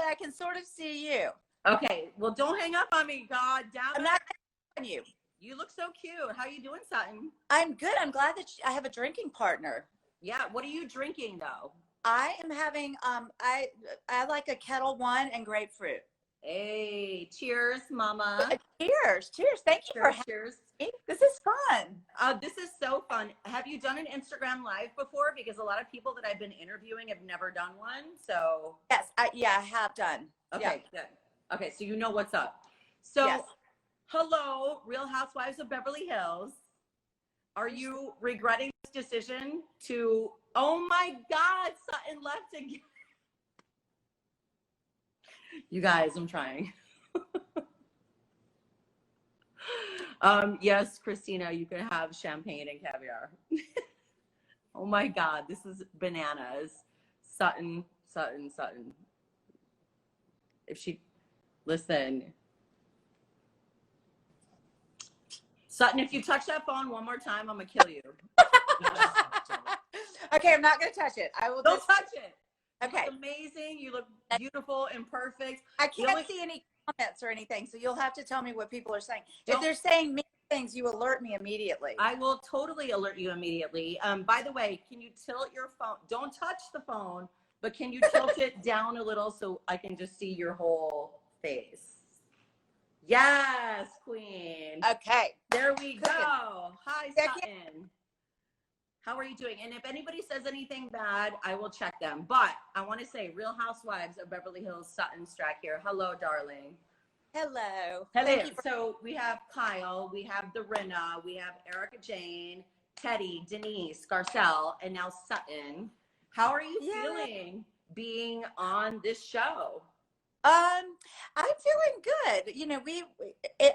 but I can sort of see you. Okay, well, don't hang up on me. God damn it. I'm not on you. You look so cute. How you doing, Sutton? I'm good. I'm glad that I have a drinking partner. Yeah, what are you drinking, though? I am having, I like a Kettle One and grapefruit. Hey, cheers, mama. Cheers. Cheers. Thank you for having cheers. me. This is fun. This is so fun. Have you done an Instagram Live before? Because a lot of people that I've been interviewing have never done one. So yes, I have done. Okay, yeah. Good. Okay, so you know what's up. So, yes. Hello, Real Housewives of Beverly Hills. Are you regretting this decision to? Oh my God, Sutton left again. You guys, I'm trying. Yes, Christina, you can have champagne and caviar. Oh my God, this is bananas. Sutton. If she, listen. Sutton, if you touch that phone one more time, I'm gonna kill you. Okay, I'm not gonna touch it. I will. Don't touch it. Okay. You look amazing. You look beautiful and perfect. I can't see any comments or anything, so you'll have to tell me what people are saying. If they're saying mean things, you alert me immediately. I will totally alert you immediately. By the way, can you tilt your phone? Don't touch the phone, but can you tilt it down a little so I can just see your whole face? Yes, queen. Okay. There we go. Hi, Sutton. How are you doing? And if anybody says anything bad, I will check them. But I want to say Real Housewives of Beverly Hills, Sutton Stracke here. Hello, darling. Hello. Hello. So we have Kyle, we have Dorinda, we have Erica Jane, Teddy, Denise, Garcelle, and now Sutton. How are you feeling being on this show? I'm feeling good. You know,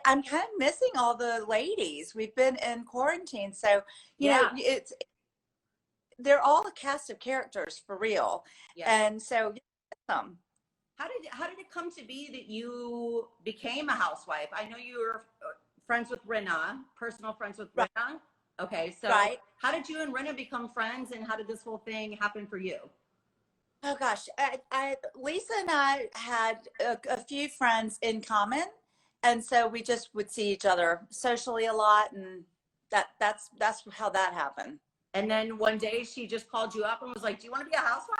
I'm kind of missing all the ladies. We've been in quarantine, so you know, they're all a cast of characters for real. And so how did it come to be that you became a housewife? I know you were friends with Rinna, personal friends with Rinna. Okay, so how did you and Rinna become friends, and how did this whole thing happen for you? Oh gosh, Lisa and I had a few friends in common, and so we just would see each other socially a lot, and that's how that happened. And then one day she just called you up and was like, "Do you want to be a housewife?"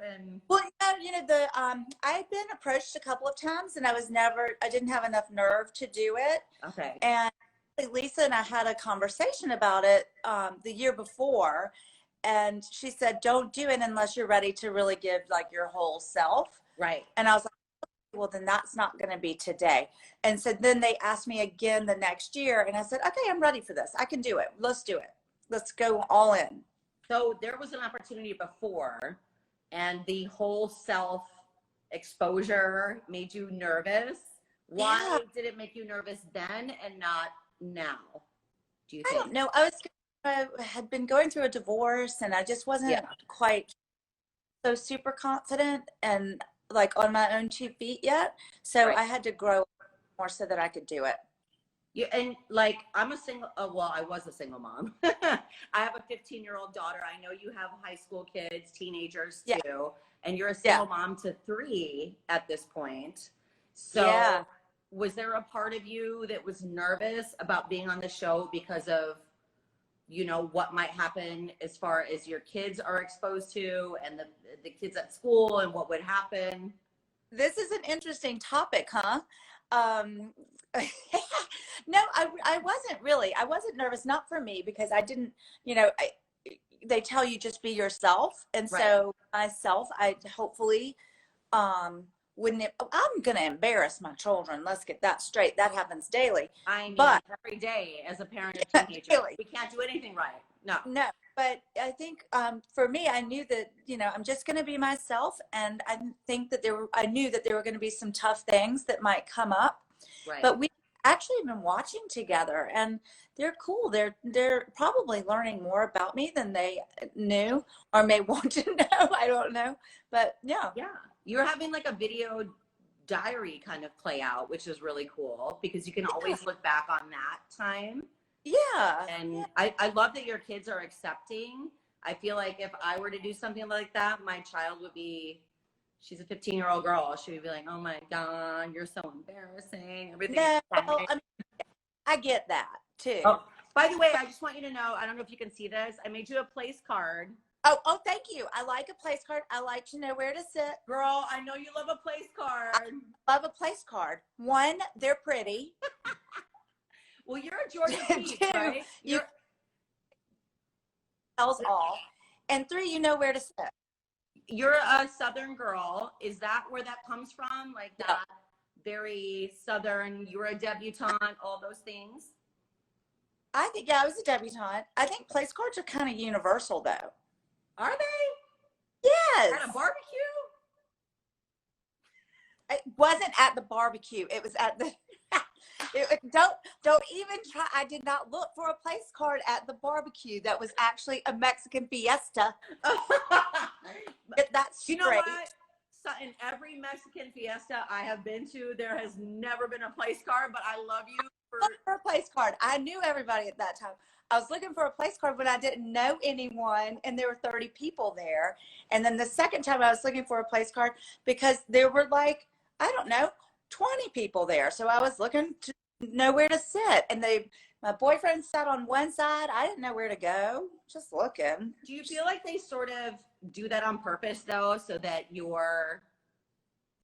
And well, you know, I had been approached a couple of times, and I didn't have enough nerve to do it. Okay. And Lisa and I had a conversation about it the year before. And she said, don't do it unless you're ready to really give like your whole self. Right. And I was like, well, then that's not going to be today. And so then they asked me again the next year. And I said, okay, I'm ready for this. I can do it. Let's do it. Let's go all in. So there was an opportunity before, and the whole self exposure made you nervous. Why did it make you nervous then and not now? Do you think? I don't know. I had been going through a divorce, and I just wasn't quite so super confident and like on my own 2 feet yet. So I had to grow more so that I could do it. Yeah, and like I'm a single. Well, I was a single mom. I have a 15-year-old daughter. I know you have high school kids, teenagers too, and you're a single mom to 3 at this point. So, was there a part of you that was nervous about being on the show because of, you know, what might happen as far as your kids are exposed to, and the kids at school, and what would happen? This is an interesting topic, huh? No, I wasn't really. I wasn't nervous, not for me, because I didn't, you know, they tell you just be yourself. And so myself, I hopefully wouldn't. I'm going to embarrass my children. Let's get that straight. That happens daily. I mean, but every day as a parent of teenagers, we can't do anything right. No. But I think for me, I knew that, you know, I'm just going to be myself. And I think that I knew that there were going to be some tough things that might come up. Right. But we actually been watching together, and they're cool. They're probably learning more about me than they knew or may want to know. I don't know. But yeah. You're having like a video diary kind of play out, which is really cool because you can always look back on that time. Yeah. And I love that your kids are accepting. I feel like if I were to do something like that, my child would be she's a 15-year-old girl. She would be like, oh my God, you're so embarrassing. Everything. No, I mean, I get that too. Oh, by the way, I just want you to know, I don't know if you can see this. I made you a place card. Oh, thank you. I like a place card. I like to know where to sit. Girl, I know you love a place card. I love a place card. One, they're pretty. Well, you're a Georgia Peach, right? You tells all. And 3, you know where to sit. You're a Southern girl. Is that where that comes from? Like that very Southern, you were a debutante, all those things? I think, yeah, I was a debutante. I think place cards are kind of universal, though. Are they? Yes. At a barbecue? It wasn't at the barbecue. It was at the. Don't even try. I did not look for a place card at the barbecue. That was actually a Mexican fiesta. That's you know what? In every Mexican fiesta I have been to, there has never been a place card, but I love you for a place card. I knew everybody at that time. I was looking for a place card when I didn't know anyone, and there were 30 people there. And then the second time I was looking for a place card because there were like, I don't know, 20 people there. So I was looking to know where to sit. And my boyfriend sat on one side. I didn't know where to go, just looking. Do you feel like they sort of do that on purpose, though, so that you're,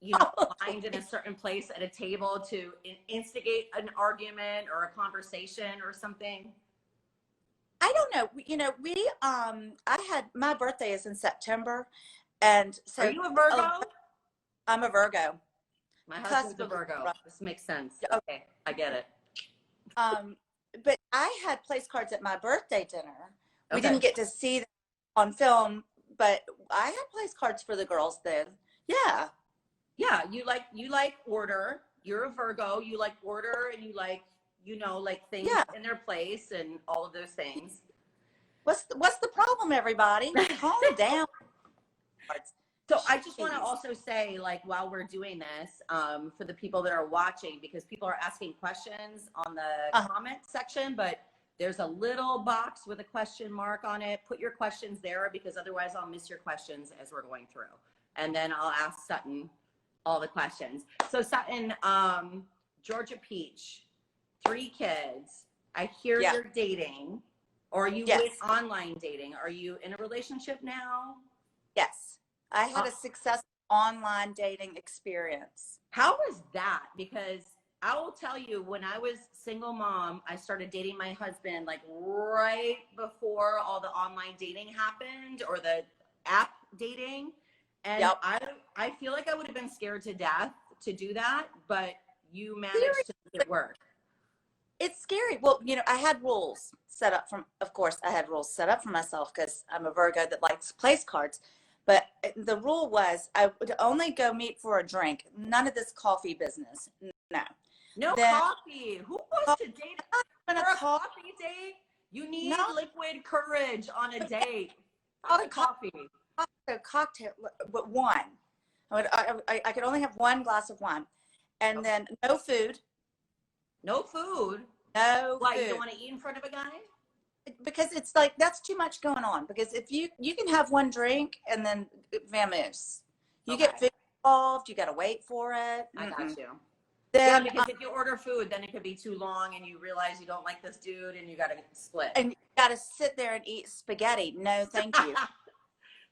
aligned in a certain place at a table to instigate an argument or a conversation or something? I don't know. I had, my birthday is in September. And so. Are you a Virgo? I'm a Virgo. My husband's a Virgo. This makes sense. Okay, I get it. But I had place cards at my birthday dinner. We didn't get to see them on film, but I had place cards for the girls then. Yeah. Yeah, you like order. You're a Virgo. You like order, and you like things in their place and all of those things. What's the problem, everybody? Calm down. So I just want to also say, like, while we're doing this, for the people that are watching, because people are asking questions on the comment section, but there's a little box with a question mark on it. Put your questions there, because otherwise I'll miss your questions as we're going through. And then I'll ask Sutton all the questions. So Sutton, Georgia Peach, 3 kids. I hear you're dating. Or are you with online dating? Are you in a relationship now? Yes. I had a successful online dating experience. How was that? Because I will tell you, when I was single mom, I started dating my husband like right before all the online dating happened, or the app dating. And I feel like I would have been scared to death to do that, but you managed to make it work. It's scary. Well, I had rules set up for myself because I'm a Virgo that likes place cards. But the rule was I would only go meet for a drink. None of this coffee business. No coffee. Who wants to date for a coffee date? You need liquid courage on a date. Coffee. A cocktail, but one. I could only have one glass of wine. And then no food. No food? No Why, food. you don't want to eat in front of a guy? Because it's like, that's too much going on. Because if you can have one drink and then vamoose. You get food involved, you got to wait for it. I got you. Then, because if you order food, then it could be too long and you realize you don't like this dude and you got to split. And you got to sit there and eat spaghetti. No, thank you.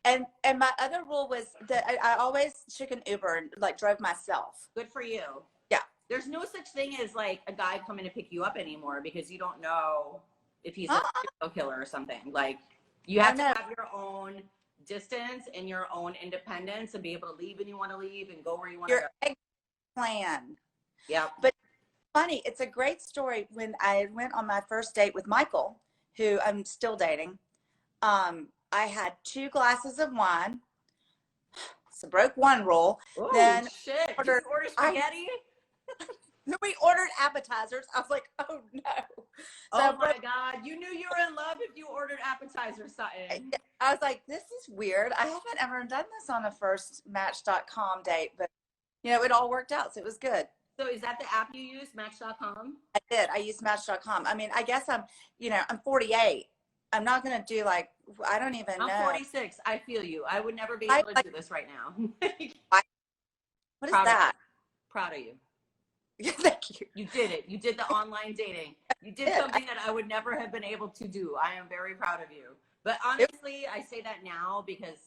And my other rule was that I always took an Uber and like drove myself. Good for you. Yeah. There's no such thing as like a guy coming to pick you up anymore, because you don't know if he's a serial killer or something. Like, you have to have your own distance and your own independence and be able to leave when you want to leave and go where you want to go. Your plan. Yeah. But funny, it's a great story. When I went on my first date with Michael, who I'm still dating, I had 2 glasses of wine. So broke one rule. Oh, then shit. Did you order spaghetti? We ordered appetizers. I was like, oh no. Oh my God. You knew you were in love if you ordered appetizers, Sutton. I was like, this is weird. I haven't ever done this on a first Match.com date, but it all worked out. So it was good. So is that the app you use, Match.com? I did. I used Match.com. I mean, I guess I'm 48. I'm not going to do like, I don't even know. I'm 46. I feel you. I would never be able to do this right now. What is that? Proud of you. Thank you. You did it. You did the online dating. You did something that I would never have been able to do. I am very proud of you. But honestly, I say that now because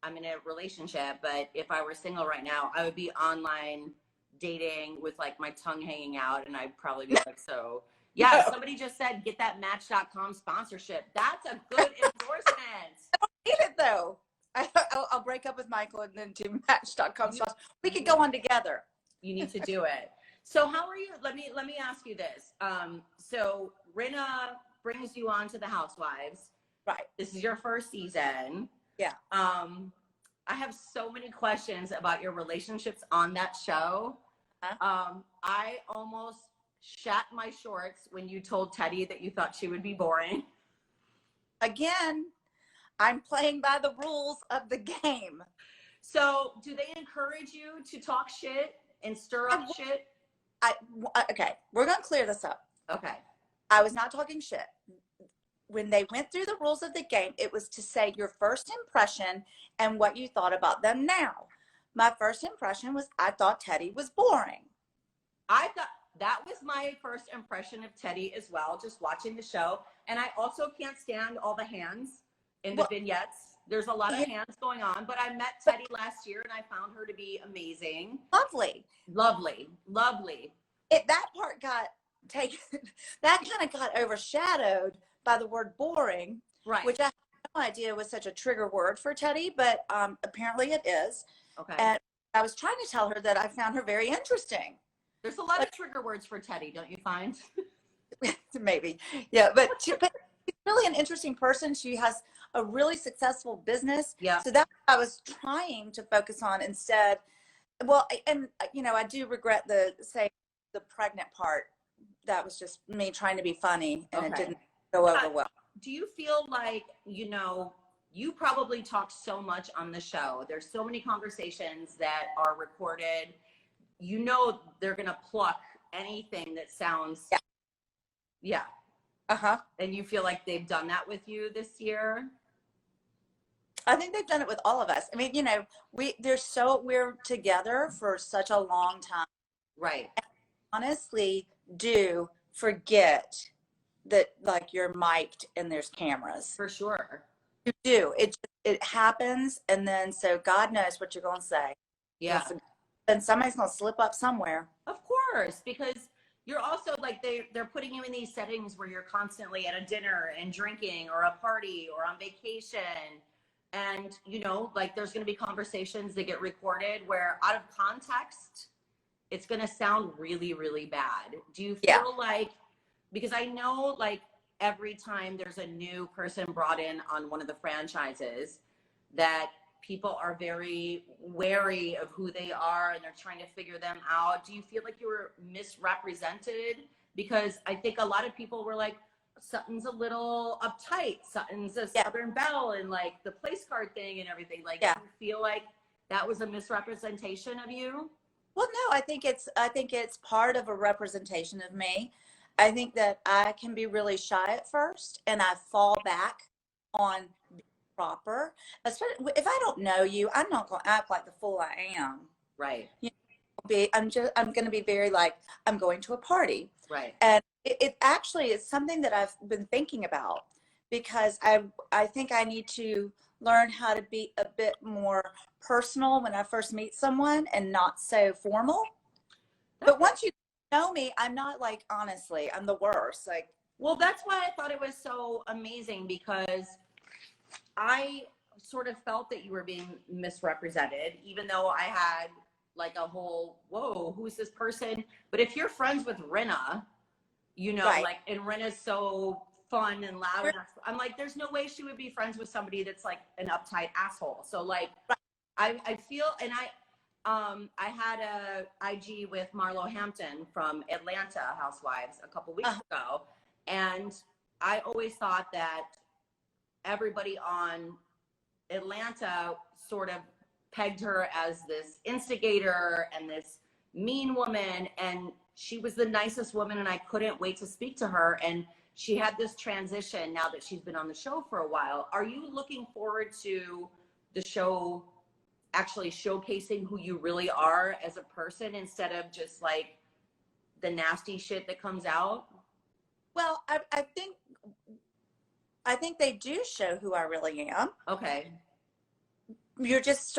I'm in a relationship. But if I were single right now, I would be online dating with like my tongue hanging out. And I'd probably be like, so yeah, somebody just said, get that Match.com sponsorship. That's a good endorsement. I don't need it though. I'll break up with Michael and then do Match.com. We could go on together. You need to do it. So how are you? Let me ask you this. So Rinna brings you on to the Housewives. Right. This is your first season. Yeah. I have so many questions about your relationships on that show. I almost shat my shorts when you told Teddy that you thought she would be boring. Again, I'm playing by the rules of the game. So do they encourage you to talk shit and stir up shit? Okay, we're going to clear this up. Okay. I was not talking shit. When they went through the rules of the game, it was to say your first impression and what you thought about them now. My first impression was I thought Teddy was boring. I thought that was my first impression of Teddy as well, just watching the show. And I also can't stand all the hands in the vignettes. There's a lot of hands going on, but I met Teddy last year and I found her to be amazing. Lovely. Lovely. Lovely. That part got taken, that kind of got overshadowed by the word boring, right? Which I had no idea was such a trigger word for Teddy, but apparently it is. Okay. And I was trying to tell her that I found her very interesting. There's a lot of trigger words for Teddy, don't you find? Maybe. Yeah, but she's really an interesting person. She has a really successful business. Yeah. So that's what I was trying to focus on instead. Well, and you know, I do regret the pregnant part. That was just me trying to be funny, and it didn't go over well. Do you feel like, you know, you probably talk so much on the show. There's so many conversations that are recorded. You know, they're going to pluck anything that sounds. Yeah. Uh-huh. And you feel like they've done that with you this year? I think they've done it with all of us. I mean, you know, we're together for such a long time. Right. And honestly, do forget that like you're mic'd and there's cameras. For sure. You do. It happens, and then so God knows what you're going to say. Yeah. And somebody's going to slip up somewhere. Of course, because you're also like they're putting you in these settings where you're constantly at a dinner and drinking or a party or on vacation. And, you know, like there's going to be conversations that get recorded where out of context, it's going to sound really, really bad. Do you feel like, because I know like every time there's a new person brought in on one of the franchises that people are very wary of who they are and they're trying to figure them out. Do you feel like you were misrepresented? Because I think a lot of people were like, Sutton's a little uptight. Sutton's a Southern Belle and like the place card thing and everything. Like, do you feel like that was a misrepresentation of you? Well, no, I think it's part of a representation of me. I think that I can be really shy at first and I fall back on being proper. Especially if I don't know you, I'm not going to act like the fool I am. Right. You know, I'm going to be very like, I'm going to a party. Right. And it actually is something that I've been thinking about because I think I need to learn how to be a bit more personal when I first meet someone and not so formal. But once you know me, I'm not like, honestly, I'm the worst. Like, well, that's why I thought it was so amazing because I sort of felt that you were being misrepresented, even though I had like a whole, whoa, who's this person? But if you're friends with Rinna, you know, like, and Rinna's so fun and loud. And I'm like, there's no way she would be friends with somebody that's like an uptight asshole. So like, I feel, and I had a IG with Marlo Hampton from Atlanta Housewives a couple weeks ago. And I always thought that everybody on Atlanta sort of pegged her as this instigator and this mean woman. And she was the nicest woman and I couldn't wait to speak to her. And she had this transition now that she's been on the show for a while. Are you looking forward to the show actually showcasing who you really are as a person instead of just like the nasty shit that comes out? Well, I think they do show who I really am. Okay. You just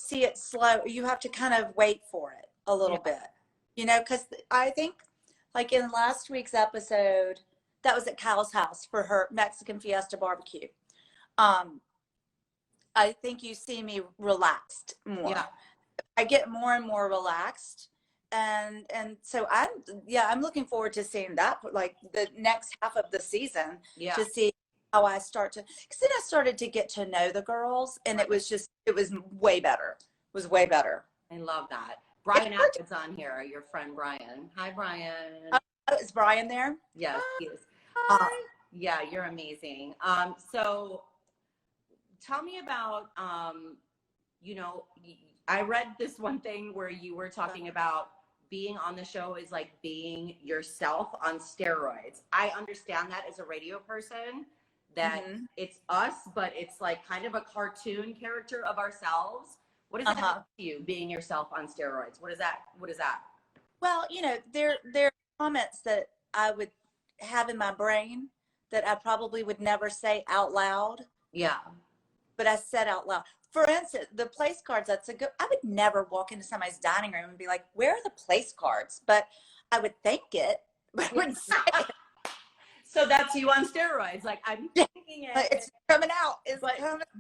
see it slow. You have to kind of wait for it a little bit, you know, because I think like in last week's episode, that was at Kyle's house for her Mexican Fiesta barbecue. I think you see me relaxed more. Yeah. I get more and more relaxed. And so I'm looking forward to seeing that, like the next half of the season, to see how I start to, because then I started to get to know the girls, and it was way better. It was way better. I love that. Brian Atwood's on here, your friend Brian. Hi, Brian. Oh, is Brian there? Yes, he is. Hi. Yeah, you're amazing. So tell me about, you know, I read this one thing where you were talking about being on the show is like being yourself on steroids. I understand that as a radio person, that it's us, but it's like kind of a cartoon character of ourselves. What does that mean to you, being yourself on steroids? What is that? Well, you know, there are comments that I would have in my brain that I probably would never say out loud. Yeah. But I said out loud. For instance, the place cards, I would never walk into somebody's dining room and be like, where are the place cards? But I would think it, but I wouldn't say it. So that's you on steroids. Like, I'm thinking it. It's coming out.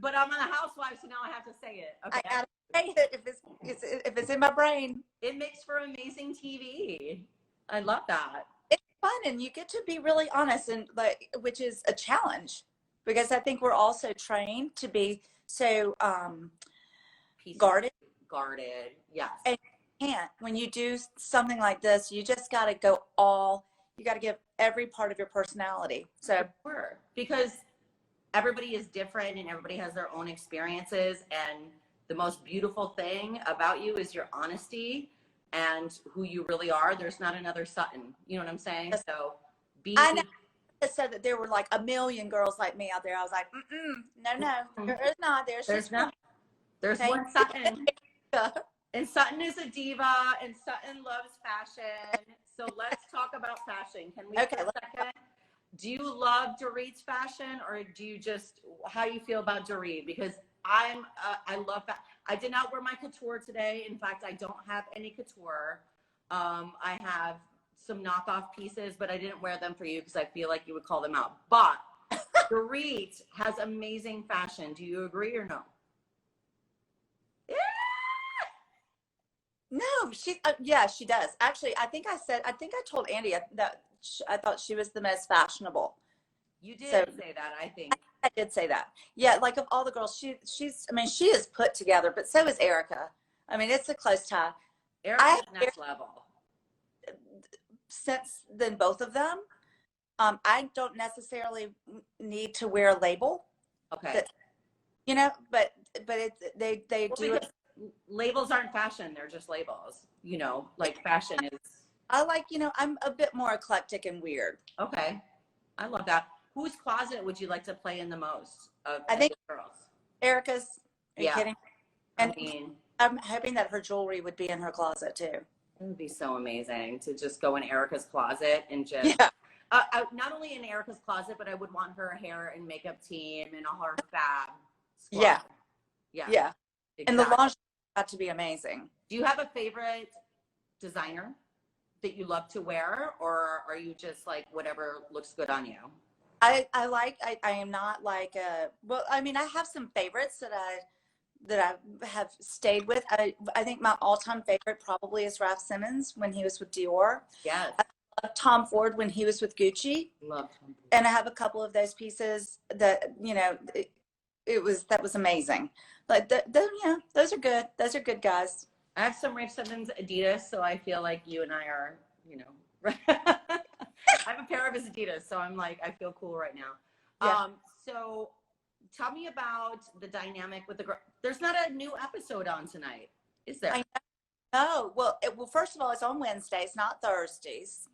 But I'm on a Housewife, so now I have to say it. Okay. I gotta say it if it's in my brain. It makes for amazing TV. I love that. It's fun, and you get to be really honest, and like, which is a challenge, because I think we're also trained to be so guarded. Yes. And you can't, when you do something like this, you just got to you got to give every part of your personality. So sure. Because everybody is different and everybody has their own experiences, and the most beautiful thing about you is your honesty and who you really are. There's not another Sutton. You know what I'm saying? So I know. I said that there were like a million girls like me out there. I was like, no, there's not. There's not. There's one Sutton. And Sutton is a diva, and Sutton loves fashion. So let's talk about fashion. Can we for a second? Do you love Dorit's fashion, or do you just, how you feel about Dorit? Because I love that. I did not wear my couture today. In fact, I don't have any couture. I have some knockoff pieces, but I didn't wear them for you because I feel like you would call them out. But Dorit has amazing fashion. Do you agree or no? No, she does. Actually, I think I told Andy that I thought she was the most fashionable. You did say that, I think. I did say that. Yeah, like of all the girls, she is put together, but so is Erica. I mean, it's a close tie. Erica's next level. Since then, both of them, I don't necessarily need to wear a label. Okay. That, you know, but they do it. Labels aren't fashion; they're just labels. You know, like fashion is. I like, you know, I'm a bit more eclectic and weird. Okay, I love that. Whose closet would you like to play in the most? I think girls. Erica's. Are you kidding? And I mean, I'm hoping that her jewelry would be in her closet too. It would be so amazing to just go in Erica's closet and just. Yeah. Not only in Erica's closet, but I would want her hair and makeup team and all her fab squad. Yeah. Exactly. And the lingerie got to be amazing. Do you have a favorite designer that you love to wear, or are you just like whatever looks good on you? I am not like well, I mean, I have some favorites that I have stayed with. I think my all-time favorite probably is Ralph Simmons when he was with Dior. Yes. I love Tom Ford when he was with Gucci. Love Tom Ford. And I have a couple of those pieces that, you know, that was amazing. But those are good. Those are good guys. I have some Ralph Simmons Adidas, so I feel like you and I are, you know. I have a pair of his Adidas, so I'm like, I feel cool right now. Yeah. So tell me about the dynamic with the girl. There's not a new episode on tonight, is there? I know. Well, first of all, it's on Wednesdays, not Thursdays.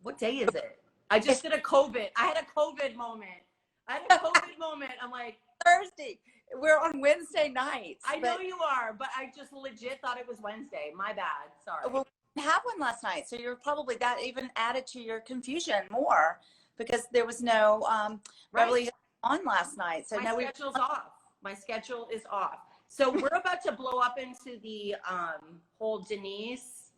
What day is it? I just did a COVID. I had a COVID moment. I'm like, Thursday. We're on Wednesday nights. I know you are, but I just legit thought it was Wednesday. My bad. Sorry. Well, we didn't have one last night, so you're probably that even added to your confusion more because there was no Beverly Hills on last night. So my schedule's off. My schedule is off. So we're about to blow up into the whole Denise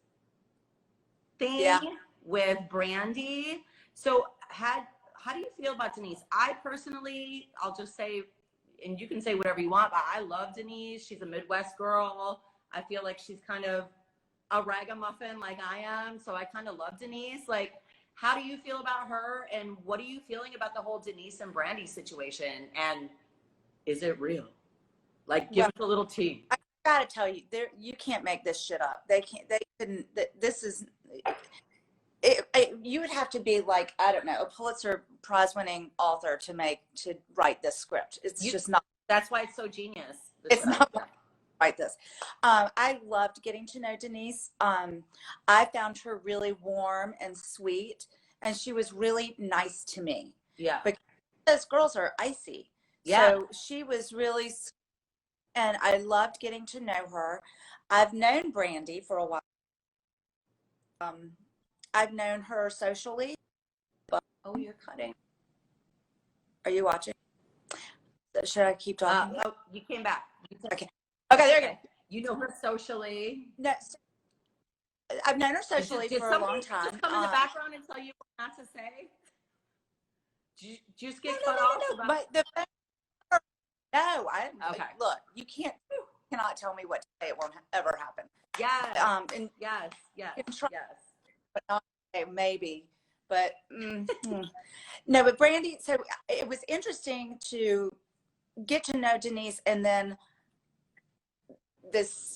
thing with Brandy. So how do you feel about Denise? I personally, I'll just say, and you can say whatever you want, but I love Denise. She's a Midwest girl. I feel like she's kind of a ragamuffin like I am. So I kind of love Denise. Like, how do you feel about her? And what are you feeling about the whole Denise and Brandy situation? And is it real? Like, give us a little tea. I gotta tell you, you can't make this shit up. They couldn't. This is. You would have to be like, I don't know, a Pulitzer Prize winning author to write this script. It's just not. That's why it's so genius. It's not write this. I loved getting to know Denise. I found her really warm and sweet, and she was really nice to me. Yeah. Because those girls are icy. Yeah. So she was really, and I loved getting to know her. I've known Brandy for a while. I've known her socially. But, oh, you're cutting. Are you watching? Should I keep talking? Oh, you came back. Okay. Okay, there you go. You know her socially. No, I've known her socially for a long time. Just come in the background and tell you what not to say? Did you just get cut off? No, okay. Look, you cannot tell me what to say. It won't ever happen. Yes. And yes. But not say maybe. But no, but Brandy. So it was interesting to get to know Denise, and then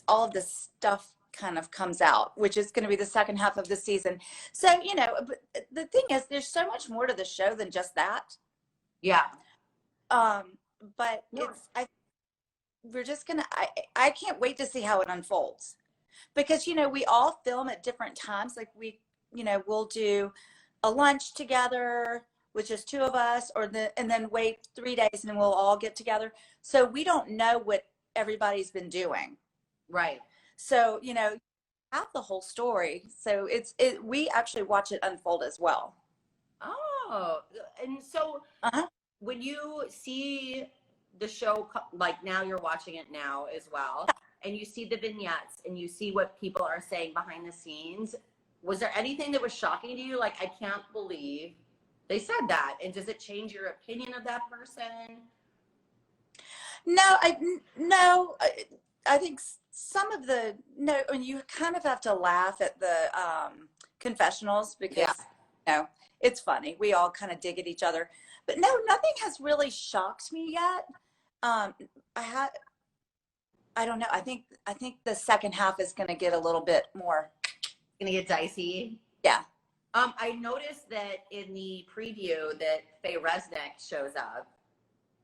all of this stuff kind of comes out, which is going to be the second half of the season. So but the thing is, there's so much more to the show than just that. Yeah. But we're just gonna. I can't wait to see how it unfolds, because we all film at different times. Like we'll do a lunch together with just two of us, and then wait 3 days and then we'll all get together. So we don't know what everybody's been doing. Right. So have the whole story. So we actually watch it unfold as well. Oh, and so when you see the show, like now you're watching it now as well, and you see the vignettes and you see what people are saying behind the scenes, was there anything that was shocking to you? Like, I can't believe they said that. And does it change your opinion of that person? No, I think some of and you kind of have to laugh at the confessionals because it's funny. We all kind of dig at each other. But no, nothing has really shocked me yet. I don't know. I think the second half is going to get a little bit more. Going to get dicey. Yeah. I noticed that in the preview that Faye Resnick shows up.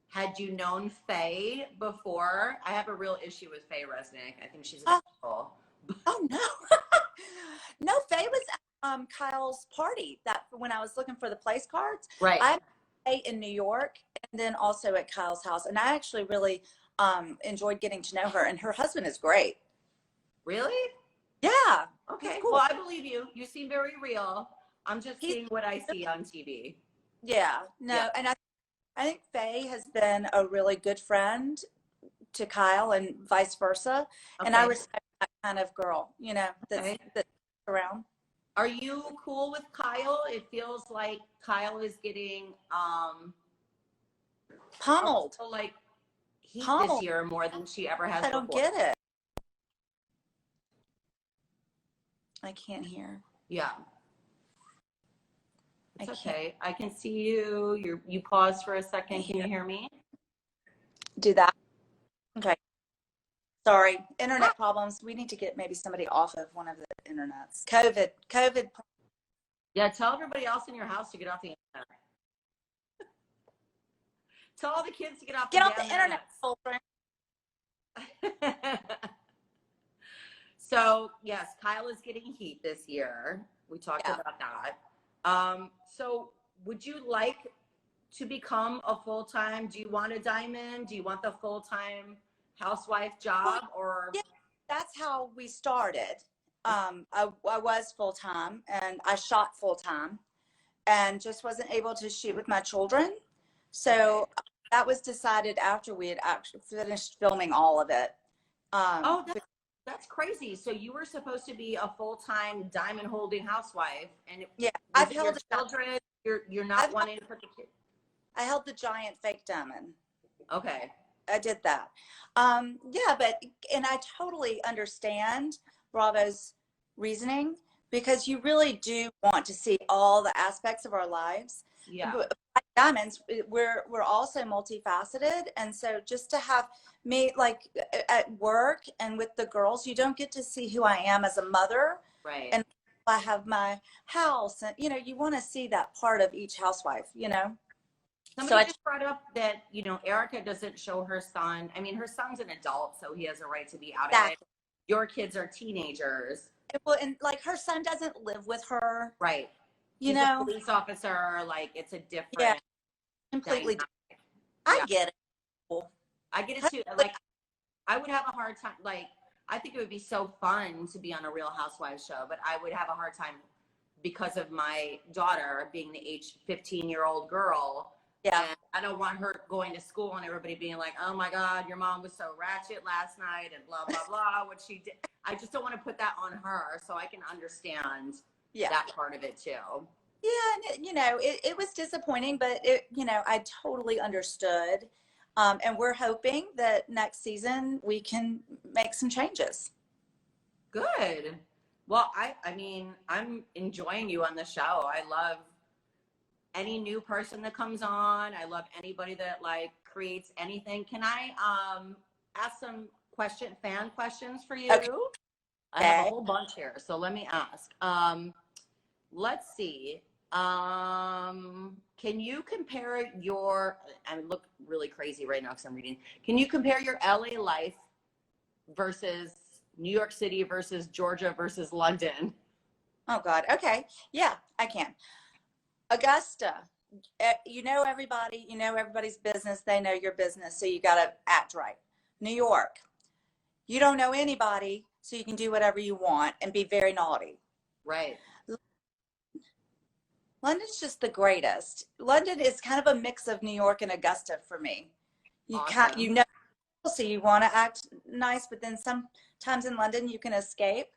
Had you known Faye before? I have a real issue with Faye Resnick. I think she's a asshole. Oh no. No, Faye was at Kyle's party when I was looking for the place cards. Right. I met in New York and then also at Kyle's house, and I actually really enjoyed getting to know her, and her husband is great. Really? Yeah. Okay. Cool. Well, I believe you. You seem very real. I'm just seeing what I see on TV. Yeah. No, yeah. And I think Faye has been a really good friend to Kyle and vice versa. Okay. And I respect that kind of girl, that's around. Are you cool with Kyle? It feels like Kyle is getting pummeled. Like heat this year more than she ever has before. I don't get it. I can't hear. Yeah. It's okay. I can see you. You paused for a second. Can you hear me? Do that. Okay. Sorry. Internet problems. We need to get maybe somebody off of one of the internets. COVID. Yeah. Tell everybody else in your house to get off the internet. Tell all the kids to get off the internet. So yes, Kyle is getting heat this year. We talked about that. So would you like to become a full-time? Do you want a diamond? Do you want the full-time housewife job? Or yeah, that's how we started. I was full time and I shot full time and just wasn't able to shoot with my children. So that was decided after we had actually finished filming all of it. oh, that's crazy. So you were supposed to be a full-time diamond holding housewife, and Yeah, was I've it your held children? You're not wanting to put the kid. I held the giant fake diamond. Okay. I did that. Yeah, and I totally understand Bravo's reasoning because you really do want to see all the aspects of our lives. Yeah. Like diamonds, we're also multifaceted, and so just to have me like at work and with the girls, you don't get to see who I am as a mother. Right. And I have my house, and you want to see that part of each housewife. Somebody just brought up that, Erica doesn't show her son. I mean, her son's an adult, so he has a right to be out of it. Your kids are teenagers. Well, and like her son doesn't live with her. Right. He's a police officer. Like, it's a different. Completely. I get it. I get it too. Like, I would have a hard time. Like, I think it would be so fun to be on a Real Housewives show, but I would have a hard time because of my daughter being the 15-year-old girl. Yeah. And I don't want her going to school and everybody being like, oh my God, your mom was so ratchet last night and blah, blah, blah, what she did. I just don't want to put that on her, so I can understand that part of it too. Yeah, and it was disappointing, but I totally understood. And we're hoping that next season we can make some changes. Good. Well, I mean, I'm enjoying you on the show. I love any new person that comes on. I love anybody that like creates anything. Can I ask some fan questions for you? Okay. I have a whole bunch here, so let me ask. Let's see. Can you compare I look really crazy right now because I'm reading. Can you compare your LA life versus New York City versus Georgia versus London? Oh God. Okay. Yeah, I can. Augusta, everybody, everybody's business. They know your business, so you got to act right. New York, you don't know anybody, so you can do whatever you want and be very naughty. Right. London's just the greatest. London is kind of a mix of New York and Augusta for me. Awesome. So you want to act nice, but then sometimes in London you can escape.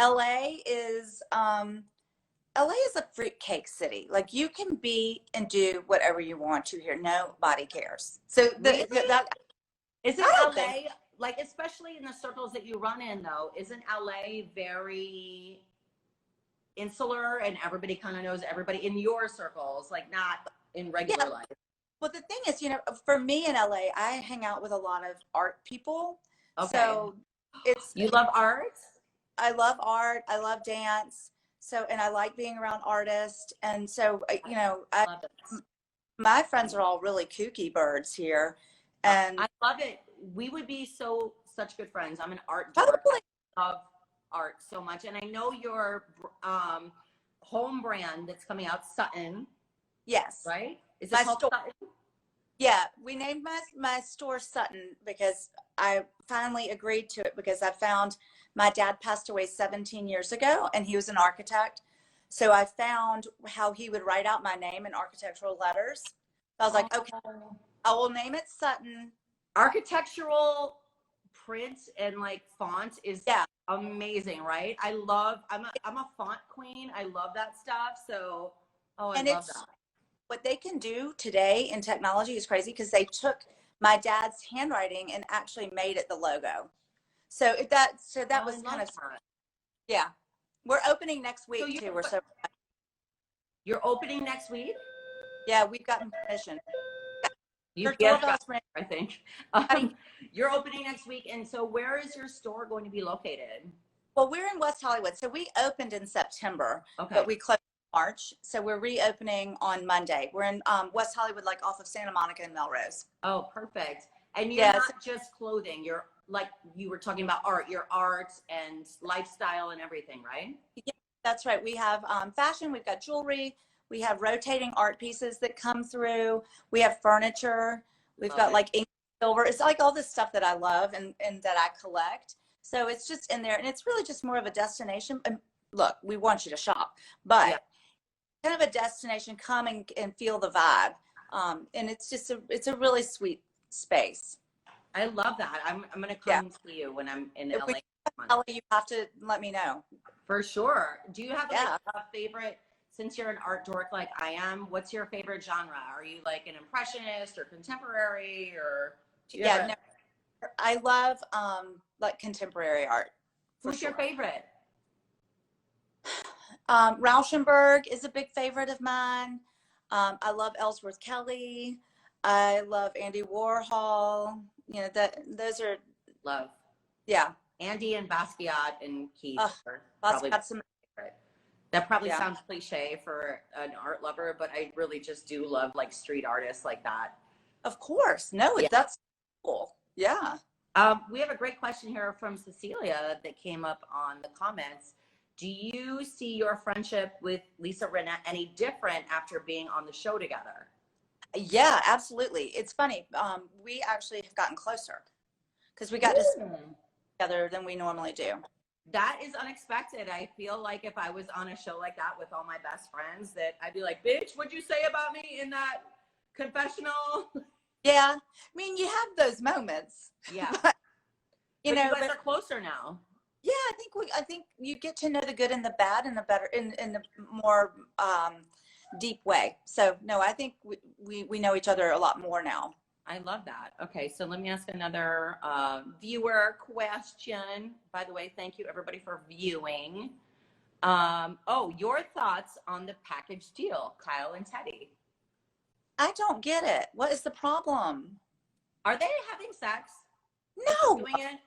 LA is a fruitcake city. Like you can be and do whatever you want to here. Nobody cares. So isn't LA like, especially in the circles that you run in though, isn't LA very insular and everybody kind of knows everybody in your circles, like not in regular life? Well, the thing is, for me in LA, I hang out with a lot of art people. Okay. So you love art? I love art. I love dance. So, and I like being around artists. And so, my friends are all really kooky birds here. And I love it. We would be such good friends. I'm an art dork. I love art so much. And I know your home brand that's coming out, Sutton. Yes. Right? Is it called Sutton? Yeah, we named my store Sutton because I finally agreed to it because I found my dad passed away 17 years ago and he was an architect. So I found how he would write out my name in architectural letters. I was like, okay, I will name it Sutton. Architectural print and like font is amazing, right? I'm a font queen. I love that stuff. So, I love that. What they can do today in technology is crazy because they took my dad's handwriting and actually made it the logo. So that was kind of smart. Yeah. We're opening next week too. You're opening next week? Yeah, we've gotten permission. I think. You're opening next week. And so where is your store going to be located? Well, we're in West Hollywood. So we opened in September, but we closed in March. So we're reopening on Monday. We're in West Hollywood, like off of Santa Monica and Melrose. Oh, perfect. And you're not just clothing. You're like you were talking about art, your art and lifestyle and everything, right? Yeah, that's right. We have fashion. We've got jewelry. We have rotating art pieces that come through. We have furniture. We've got like ink, silver. It's like all this stuff that I love and that I collect. So it's just in there, and it's really just more of a destination. And look, we want you to shop, but kind of a destination. Come and feel the vibe. And it's just it's a really sweet space. I love that. I'm gonna come to you when I'm in LA. You have to let me know. For sure. Do you have like a favorite, since you're an art dork like I am, what's your favorite genre? Are you like an impressionist or contemporary or? No, I love like contemporary art. Who's your favorite? Rauschenberg is a big favorite of mine. I love Ellsworth Kelly. I love Andy Warhol. You know, those are love. Yeah. Andy and Basquiat and Keith. Basquiat's my favorite. That probably sounds cliche for an art lover, but I really just do love like street artists like that. Of course. No, that's cool. Yeah. We have a great question here from Cecilia that came up on the comments. Do you see your friendship with Lisa Rinna any different after being on the show together? Yeah, absolutely. It's funny. We actually have gotten closer because we got to spend together than we normally do. That is unexpected. I feel like if I was on a show like that with all my best friends, that I'd be like, bitch, what'd you say about me in that confessional? Yeah. I mean, you have those moments. Yeah. But, you guys are closer now. Yeah, I think you get to know the good and the bad in a better, in the more deep way. So no, I think we know each other a lot more now. I love that. Okay, so let me ask another viewer question. By the way, thank you everybody for viewing. Your thoughts on the package deal, Kyle and Teddy? I don't get it. What is the problem? Are they having sex? No. Doing it?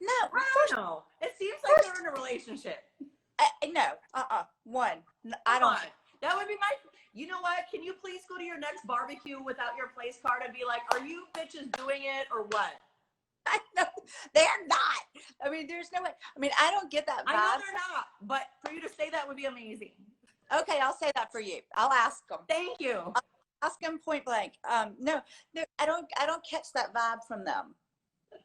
No. I don't know. It seems like they're in a relationship. No. One. I don't. That would be my. You know what? Can you please go to your next barbecue without your place card and be like, are you bitches doing it or what? I know they're not. I mean, there's no way. I mean, I don't get that vibe. I know they're not, but for you to say that would be amazing. Okay, I'll say that for you. I'll ask them. Thank you. I'll ask them point blank. No, I don't catch that vibe from them.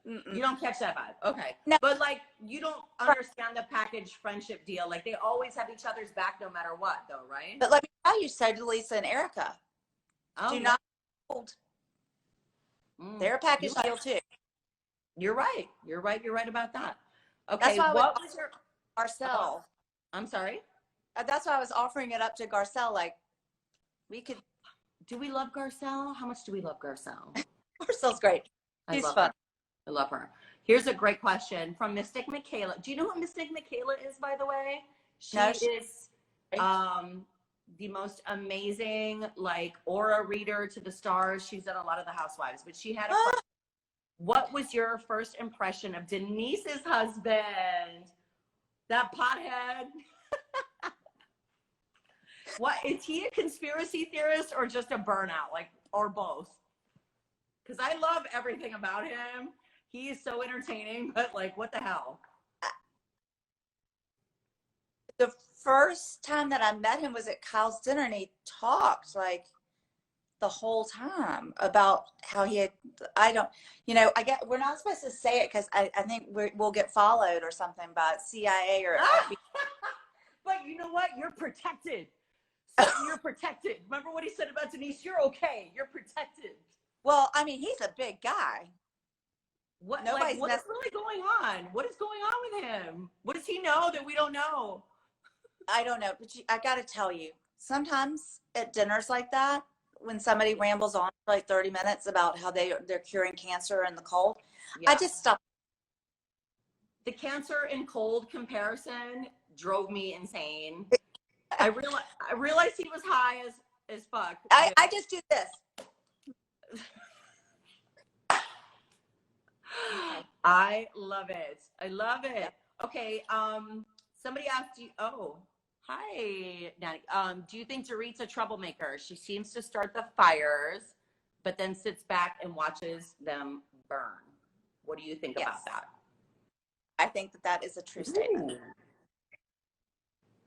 You don't catch that vibe. Okay. No. But like, you don't understand the package friendship deal. Like they always have each other's back no matter what though, right? But let me tell you, so do Lisa and Erica. Do not hold. They're a package deal too. You're right. You're right about that. Okay. That's why what was your Garcelle? I'm sorry? That's why I was offering it up to Garcelle. Like, we could. Do we love Garcelle? How much do we love Garcelle? Garcelle's great. She's fun. I love her. Here's a great question from Mystic Michaela. Do you know who Mystic Michaela is, by the way? She is the most amazing, like, aura reader to the stars. She's done a lot of the Housewives, but she had a question. What was your first impression of Denise's husband? That pothead? What, is he a conspiracy theorist or just a burnout, like, or both? Because I love everything about him. He is so entertaining, but like, what the hell? The first time that I met him was at Kyle's dinner, and he talked like the whole time about how he had, we're not supposed to say it because I think we'll get followed or something by CIA or But you know what? You're protected. So you're protected. Remember what he said about Denise? You're okay. You're protected. Well, I mean, he's a big guy. What is really going on? What is going on with him? What does he know that we don't know? I don't know, but I got to tell you, sometimes at dinners like that, when somebody rambles on for like 30 minutes about how they're curing cancer and the cold, I just stop. The cancer and cold comparison drove me insane. I realized he was high as fuck. I just do this. I love it. I love it. Okay. Somebody asked you. Oh, hi, Nanny. Do you think Dorit's a troublemaker? She seems to start the fires, but then sits back and watches them burn. What do you think about that? I think that is a true statement.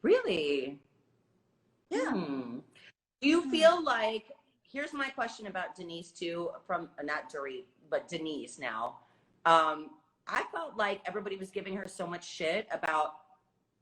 Really? Yeah. Do you feel like, here's my question about Denise too, from not Dorit, but Denise now. I felt like everybody was giving her so much shit about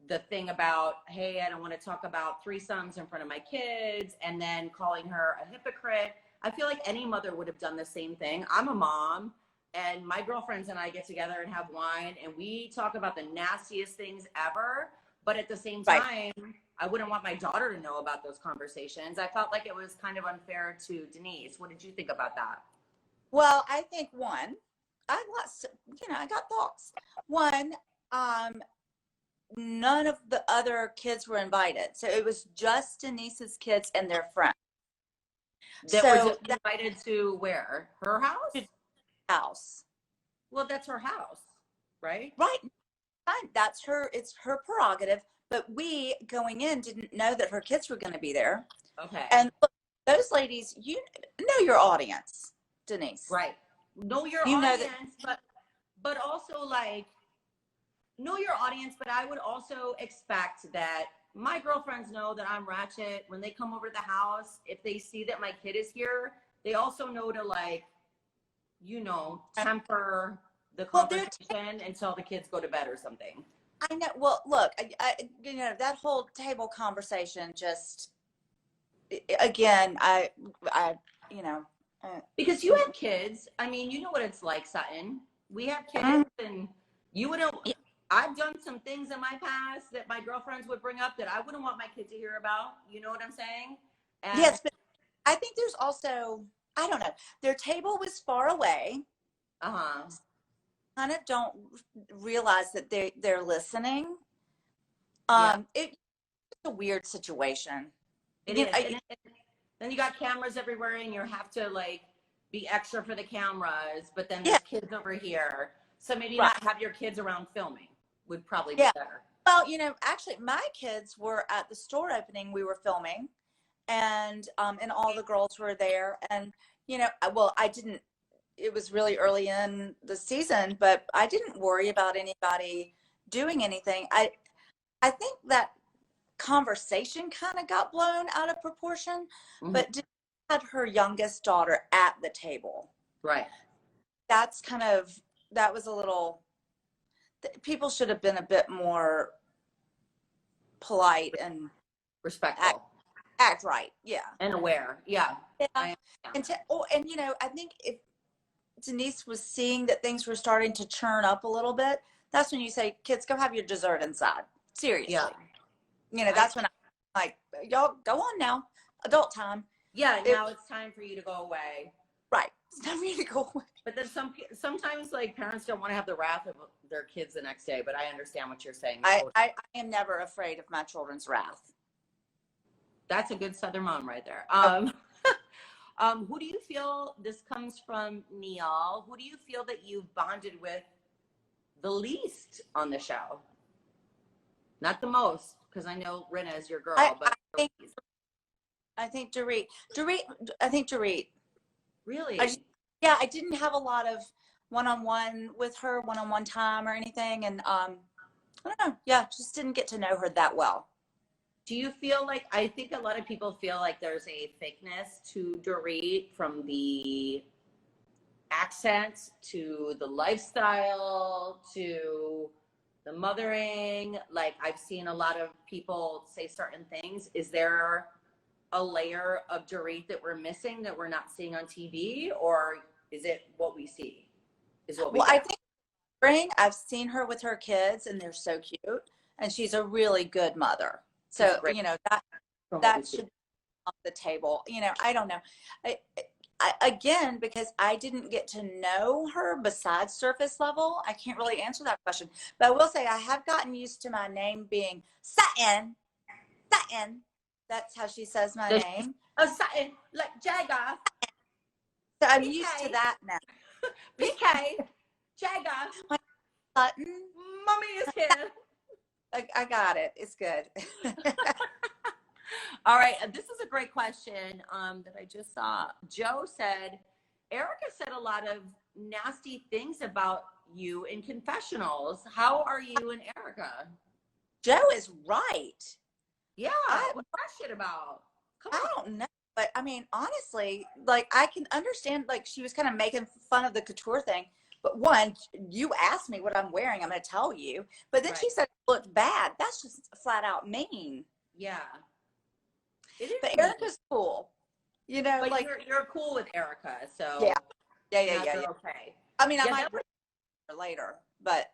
the thing about, hey, I don't want to talk about threesomes in front of my kids, and then calling her a hypocrite. I feel like any mother would have done the same thing. I'm a mom, and my girlfriends and I get together and have wine, and we talk about the nastiest things ever. But at the same time, I wouldn't want my daughter to know about those conversations. I felt like it was kind of unfair to Denise. What did you think about that? Well, I think I got thoughts. One, none of the other kids were invited. So it was just Denise's kids and their friends. That were just invited to where? Her house? House. Well, that's her house, right? Right. Fine. It's her prerogative. But we, going in, didn't know that her kids were going to be there. Okay. And look, those ladies, you know your audience, Denise. Right. Know your audience, but also like, know your audience, but I would also expect that my girlfriends know that I'm ratchet. When they come over to the house, if they see that my kid is here, they also know to like, temper the conversation until the kids go to bed or something. I know. Well, look, that whole table conversation just, again, because you have kids. I mean, you know what it's like, Sutton. We have kids, and you wouldn't. I've done some things in my past that my girlfriends would bring up that I wouldn't want my kid to hear about. You know what I'm saying? And yes, but I think there's also, I don't know, their table was far away. Kind of don't realize that they're listening. It's a weird situation. It is. Then you got cameras everywhere, and you have to like be extra for the cameras. But then there's kids over here, so maybe not have your kids around filming would probably be better. Well, actually, my kids were at the store opening. We were filming, and all the girls were there. And I didn't. It was really early in the season, but I didn't worry about anybody doing anything. I think that conversation kind of got blown out of proportion, but Denise had her youngest daughter at the table. Right. That was a little, people should have been a bit more polite and respectful. Act right. Yeah. And aware. Yeah. And I think if Denise was seeing that things were starting to churn up a little bit, that's when you say, kids, go have your dessert inside. Seriously. Yeah. That's when I'm like, y'all go on now. Adult time. Yeah. Now it's time for you to go away. Right. It's time for you to go away. But then sometimes like parents don't want to have the wrath of their kids the next day, but I understand what you're saying. I am never afraid of my children's wrath. That's a good Southern mom right there. Who do you feel, this comes from Neil, who do you feel that you've bonded with the least on the show? Not the most, because I know Rinna is your girl, but I think Dorit. I think Dorit. Really? I didn't have a lot of one-on-one with her, one-on-one time or anything. And I don't know. Yeah, just didn't get to know her that well. Do you feel like, I think a lot of people feel like there's a fakeness to Dorit, from the accent to the lifestyle to the mothering. Like, I've seen a lot of people say certain things. Is there a layer of Dorit that we're missing that we're not seeing on TV, or is it what we see? I think I've seen her with her kids, and they're so cute, and she's a really good mother. So that should be on the table. I don't know. Again, because I didn't get to know her besides surface level, I can't really answer that question. But I will say I have gotten used to my name being Sutton. Sutton. That's how she says my name. Oh, Sutton, like Jagger. So I'm used to that now. PK, Jagger. Sutton. Mommy is here. I got it. It's good. All right. This is a great question that I just saw. Joe said, Erica said a lot of nasty things about you in confessionals. How are you and Erica? Joe is right. Yeah. What's that shit about? Come I on. don't know. But I mean, honestly, like I can understand, like she was kind of making fun of the couture thing. But one, you asked me what I'm wearing, I'm going to tell you. But then Right. she said it looked bad. That's just flat out mean. Yeah. It is But mean. Erica's cool. You know, But like, you're cool with Erica, yeah, so now you're yeah. okay. I mean, I Yeah, might bring her later, but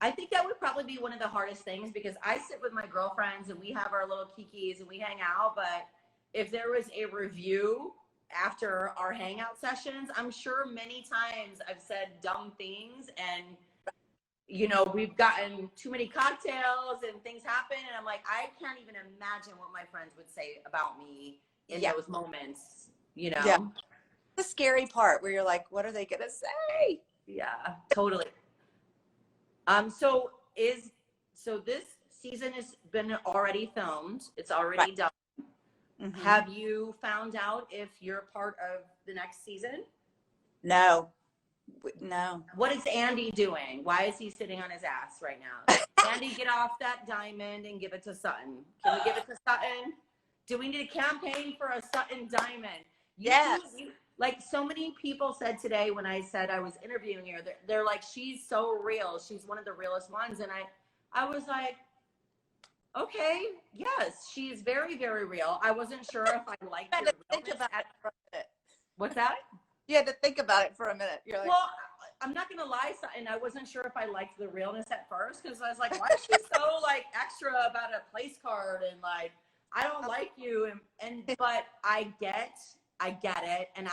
I think that would probably be one of the hardest things because I sit with my girlfriends and we have our little kikis and we hang out. But if there was a review after our hangout sessions, I'm sure many times I've said dumb things and, you know, we've gotten too many cocktails and things happen. And I'm like, I can't even imagine what my friends would say about me in those moments, you know? yeah, the scary part where you're like, what are they going to say? Yeah, totally. So this season has been already filmed. It's already done. Mm-hmm. Have you found out if you're part of the next season? No. What is Andy doing? Why is he sitting on his ass right now? Andy, get off that diamond and give it to Sutton. Can we give it to Sutton? Do we need a campaign for a Sutton diamond? Yes. Like so many people said today when I said I was interviewing her, they're like, she's so real. She's one of the realest ones. And I was like, okay, yes, she's very, very real. I wasn't sure if I liked her realness. What's that? You had to think about it for a minute. You're like, well, I'm not gonna lie, and I wasn't sure if I liked the realness at first because I was like, why is she so like extra about a place card and like I don't like you but I get it, and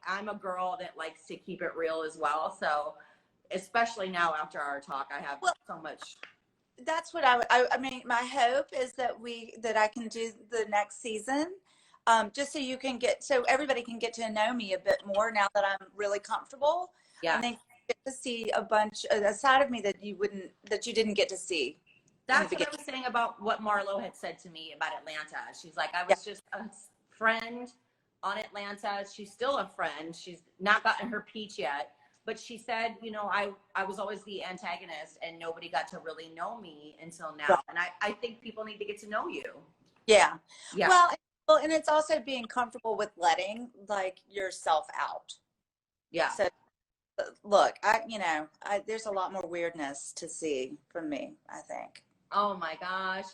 I'm a girl that likes to keep it real as well. So especially now after our talk, I have so much. That's what I mean, my hope is that I can do the next season. Just so everybody can get to know me a bit more now that I'm really comfortable. Yeah. And then get to see a side of me that you didn't get to see. That's what I was saying about what Marlo had said to me about Atlanta. She's like, I was just a friend on Atlanta. She's still a friend. She's not gotten her peach yet. But she said, you know, I was always the antagonist and nobody got to really know me until now. Right. And I think people need to get to know you. Yeah. Yeah. Well, and it's also being comfortable with letting like yourself out. Yeah. So look, there's a lot more weirdness to see from me, I think. Oh my gosh.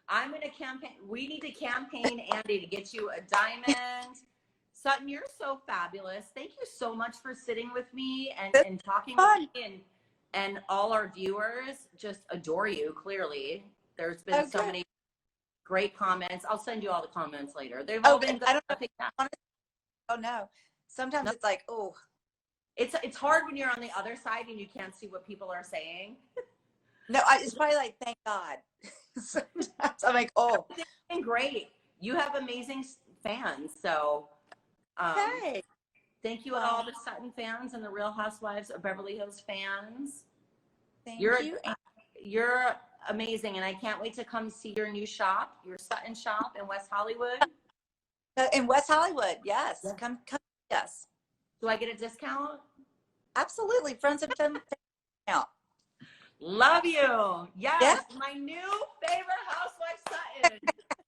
I'm going to campaign. We need to campaign Andy to get you a diamond. Sutton, you're so fabulous. Thank you so much for sitting with me and talking with me, and all our viewers just adore you. Clearly, there's been so many great comments. I'll send you all the comments later. They've all been good. I don't know. Oh no. Sometimes it's like, oh, it's hard when you're on the other side and you can't see what people are saying. No, it's probably like, thank God. Sometimes I'm like, oh, it's been great. You have amazing fans, so. Okay. Thank you to all the Sutton fans and the Real Housewives of Beverly Hills fans. Thank you. You're amazing, and I can't wait to come see your new shop, your Sutton shop in West Hollywood. In West Hollywood, yes. Yeah. Come, yes. Do I get a discount? Absolutely. Friends of them discount. Love you. Yes, my new favorite housewife, Sutton.